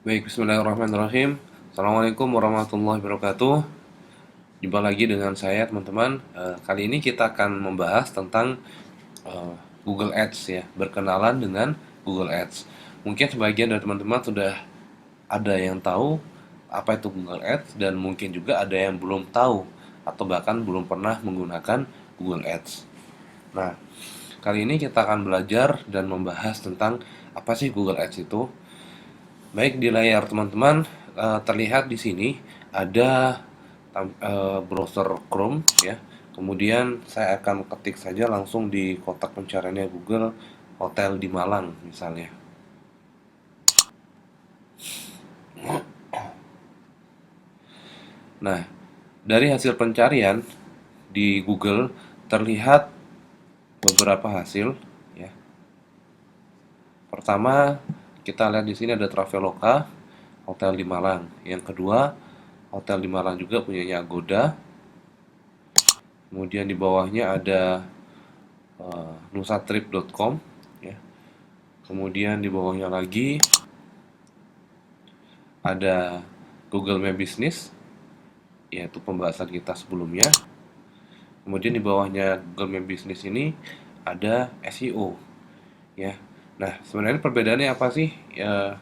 Baik, bismillahirrahmanirrahim. Assalamualaikum warahmatullahi wabarakatuh. Jumpa lagi dengan saya, teman-teman. Kali ini kita akan membahas tentang eh, Google Ads ya, berkenalan dengan Google Ads. Mungkin sebagian dari teman-teman sudah ada yang tahu apa itu Google Ads dan mungkin juga ada yang belum tahu atau bahkan belum pernah menggunakan Google Ads. Nah, kali ini kita akan belajar dan membahas tentang apa sih Google Ads itu. Baik, di layar teman-teman terlihat di sini ada browser Chrome ya. Kemudian saya akan ketik saja langsung di kotak pencariannya Google hotel di Malang misalnya. Nah, dari hasil pencarian di Google terlihat beberapa hasil ya. Pertama, kita lihat di sini ada Traveloka, hotel di Malang. Yang kedua, hotel di Malang juga punyanya Agoda. Kemudian di bawahnya ada nusatrip.com ya. Kemudian di bawahnya lagi ada Google My Business, yaitu pembahasan kita sebelumnya. Kemudian di bawahnya Google My Business ini ada SEO ya. Nah, sebenarnya perbedaannya apa sih ya,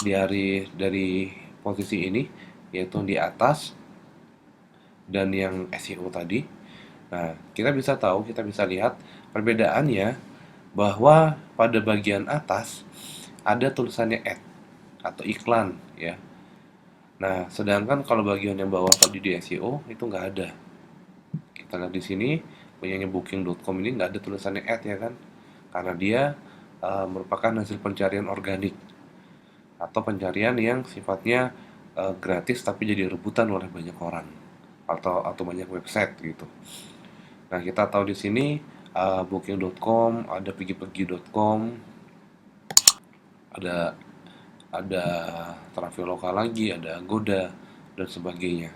dari posisi ini, yaitu di atas dan yang SEO tadi. Nah, kita bisa lihat perbedaannya bahwa pada bagian atas ada tulisannya ad atau iklan ya. Nah, sedangkan kalau bagian yang bawah tadi di SEO itu nggak ada. Kita lihat di sini punyanya Booking.com ini nggak ada tulisannya ad ya kan, karena dia merupakan hasil pencarian organik atau pencarian yang sifatnya gratis tapi jadi rebutan oleh banyak orang atau banyak website gitu. Nah, kita tahu di sini Booking.com, ada pergi-pergi.com, ada ada Traveloka lagi, ada Agoda dan sebagainya.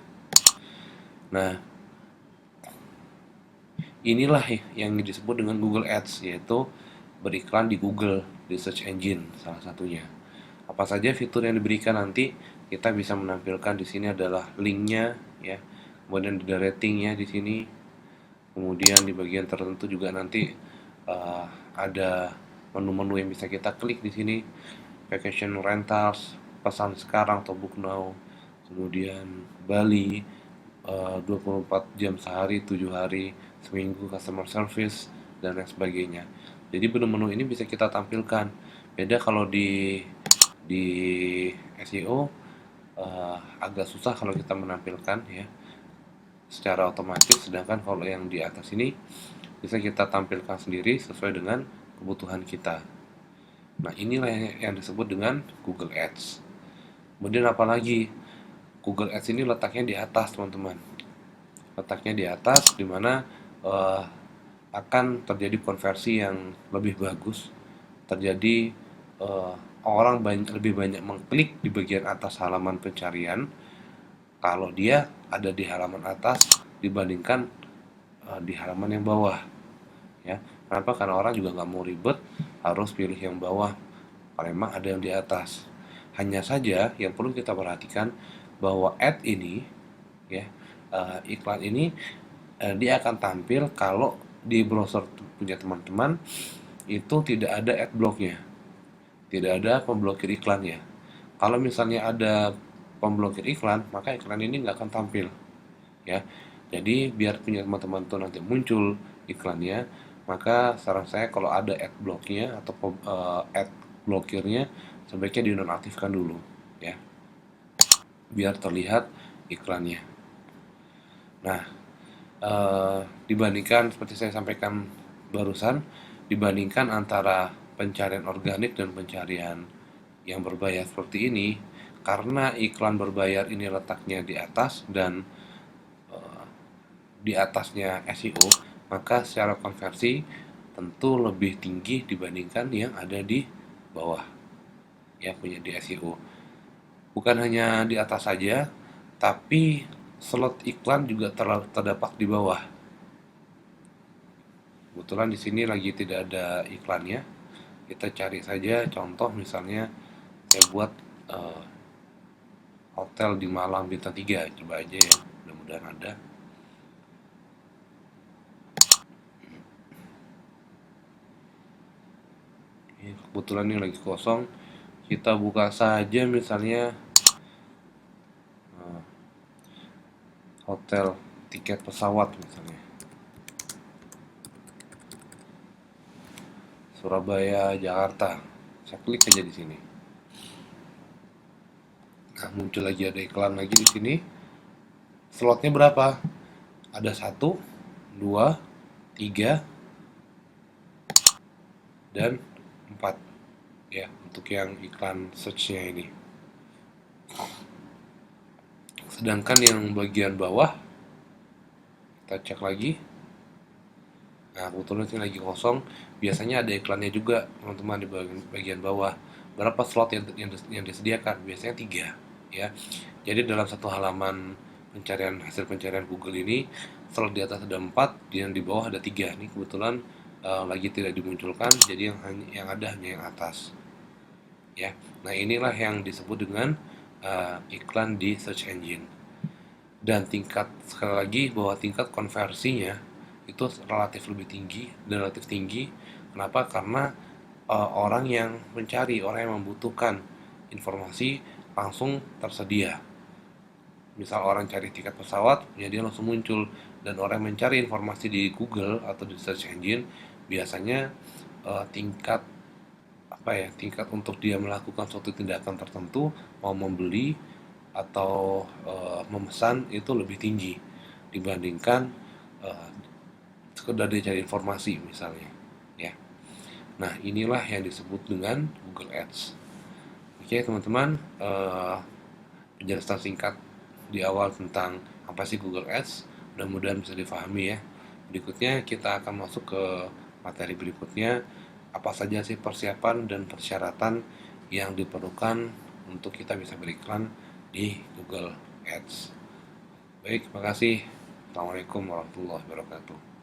Nah, inilah yang disebut dengan Google Ads, yaitu beriklan di Google, di search engine salah satunya. Apa saja fitur yang diberikan nanti kita bisa menampilkan di sini adalah linknya ya. Kemudian ada ratingnya di sini. Kemudian di bagian tertentu juga nanti ada menu-menu yang bisa kita klik di sini. Vacation rentals, pesan sekarang atau book now. Kemudian Bali, 24 jam sehari, 7 hari, seminggu customer service, dan lain sebagainya. Jadi menu-menu ini bisa kita tampilkan. Beda kalau di SEO agak susah kalau kita menampilkan ya secara otomatis, sedangkan kalau yang di atas ini bisa kita tampilkan sendiri sesuai dengan kebutuhan kita. Nah, inilah yang disebut dengan Google Ads. Kemudian apalagi Google Ads ini letaknya di atas, teman-teman. Letaknya di atas di mana eh, akan terjadi konversi yang lebih bagus. Terjadi eh, lebih banyak mengklik di bagian atas halaman pencarian kalau dia ada di halaman atas dibandingkan di halaman yang bawah ya. Kenapa? Karena orang juga nggak mau ribet harus pilih yang bawah kalau memang ada yang di atas. Hanya saja yang perlu kita perhatikan bahwa ad ini ya, iklan ini dia akan tampil kalau di browser punya teman-teman itu tidak ada ad blocknya, tidak ada pemblokir iklannya. Kalau misalnya ada pemblokir iklan, maka iklan ini nggak akan tampil ya. Jadi biar punya teman-teman tuh nanti muncul iklannya, maka saran saya kalau ada ad blocknya atau ad blokirnya sebaiknya dinonaktifkan dulu ya, biar terlihat iklannya. Nah, dibandingkan seperti saya sampaikan barusan, dibandingkan antara pencarian organik dan pencarian yang berbayar seperti ini, karena iklan berbayar ini letaknya di atas dan di atasnya SEO, maka secara konversi tentu lebih tinggi dibandingkan yang ada di bawah ya, punya di SEO. Bukan hanya di atas saja, tapi slot iklan juga terdapat di bawah. Kebetulan di sini lagi tidak ada iklannya. Kita cari saja contoh, misalnya saya buat eh, hotel di Malang bintang 3, coba aja ya, mudah-mudahan ada. Ini kebetulan ini lagi kosong, kita buka saja misalnya eh, hotel tiket pesawat misalnya Surabaya Jakarta, saya klik aja di sini. Nah, muncul lagi ada iklan lagi di sini. Slotnya berapa? Ada 1, 2, 3, dan 4 ya untuk yang iklan search-nya ini. Sedangkan yang bagian bawah kita cek lagi. Nah, kebetulan ini lagi kosong. Biasanya ada iklannya juga, teman-teman, di bagian bawah. Berapa slot yang disediakan? Biasanya 3 ya. Jadi dalam satu halaman hasil pencarian Google ini, slot di atas ada 4, dan di bawah ada 3. Ini kebetulan lagi tidak dimunculkan, jadi yang ada hanya yang atas. Ya. Nah, inilah yang disebut dengan iklan di search engine. Dan sekali lagi bahwa tingkat konversinya itu relatif tinggi. Kenapa? Karena orang yang mencari, orang yang membutuhkan informasi langsung tersedia. Misal orang cari tiket pesawat, ya dia langsung muncul. Dan orang yang mencari informasi di Google atau di search engine, biasanya tingkat tingkat untuk dia melakukan suatu tindakan tertentu, mau membeli atau memesan, itu lebih tinggi dibandingkan eh, sekedar dia cari informasi misalnya, ya. Nah, inilah yang disebut dengan Google Ads. Oke, teman-teman, penjelasan singkat di awal tentang apa sih Google Ads mudah-mudahan bisa difahami ya. Berikutnya kita akan masuk ke materi berikutnya, apa saja sih persiapan dan persyaratan yang diperlukan untuk kita bisa beriklan di Google Ads. Baik, terima kasih. Assalamualaikum warahmatullahi wabarakatuh.